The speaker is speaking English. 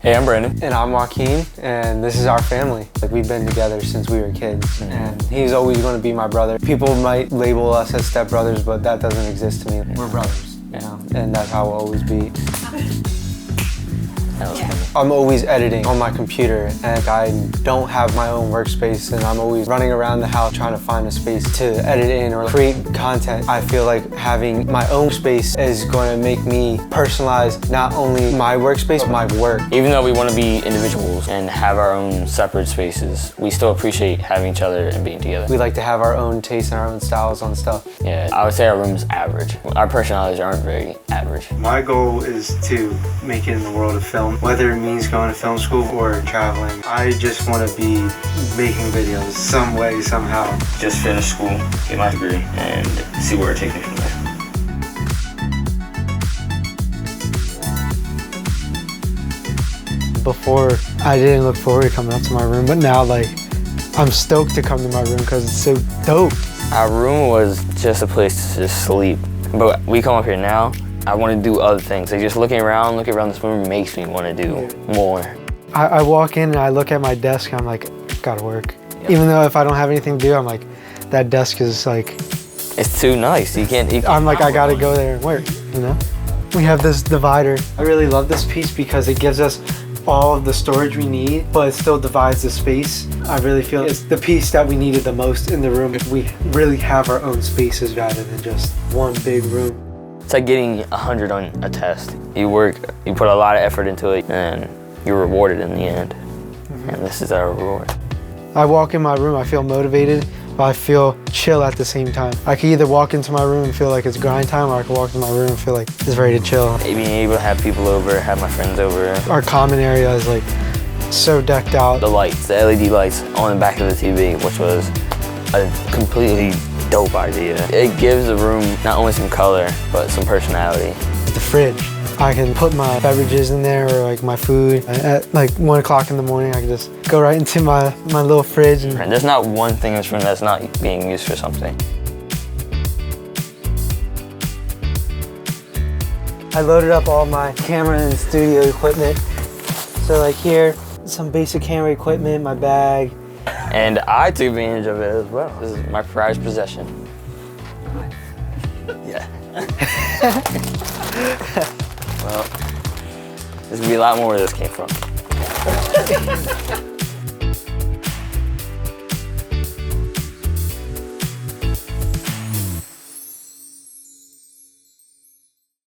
Hey, I'm Brandon. And I'm Joaquin, and this is our family. Like, we've been together since we were kids, and he's always going to be my brother. People might label us as stepbrothers, but that doesn't exist to me. We're brothers, you know, and that's how we'll always be. I'm always editing on my computer, and I don't have my own workspace, and I'm always running around the house trying to find a space to edit in or create content. I feel like having my own space is going to make me personalize not only my workspace, but my work. Even though we want to be individuals and have our own separate spaces, we still appreciate having each other and being together. We like to have our own taste and our own styles on stuff. Yeah, I would say our room's average. Our personalities aren't very average. My goal is to make it in the world of film, whether it means going to film school or traveling. I just want to be making videos some way, somehow. Just finish school, get my degree, and see where it takes me from there. Before, I didn't look forward to coming up to my room, but now, like, I'm stoked to come to my room because it's so dope. Our room was just a place to just sleep, but we come up here now, I want to do other things. Like, just looking around this room makes me want to do more. I walk in and I look at my desk and I'm like, gotta work. Yep. Even though if I don't have anything to do, I'm like, that desk is like... It's too nice. You can't I'm like, I gotta go there and work, you know? We have this divider. I really love this piece because it gives us all of the storage we need, but it still divides the space. I really feel it's the piece that we needed the most in the room. We really have our own spaces rather than just one big room. It's like getting 100 on a test. You work, you put a lot of effort into it, and you're rewarded in the end. And this is our reward. I walk in my room, I feel motivated, but I feel chill at the same time. I can either walk into my room and feel like it's grind time, or I can walk into my room and feel like it's ready to chill. Being able to have people over, have my friends over. Our common area is like so decked out. The lights, the LED lights on the back of the TV, which was a completely dope idea. It gives the room not only some color, but some personality. The fridge. I can put my beverages in there or like my food. At like 1 o'clock in the morning, I can just go right into my little fridge. And there's not one thing in this room that's not being used for something. I loaded up all my camera and studio equipment. So like here, some basic camera equipment, my bag. And I took advantage of it as well. This is my prized possession. Yeah. Well, there's gonna be a lot more where this came from.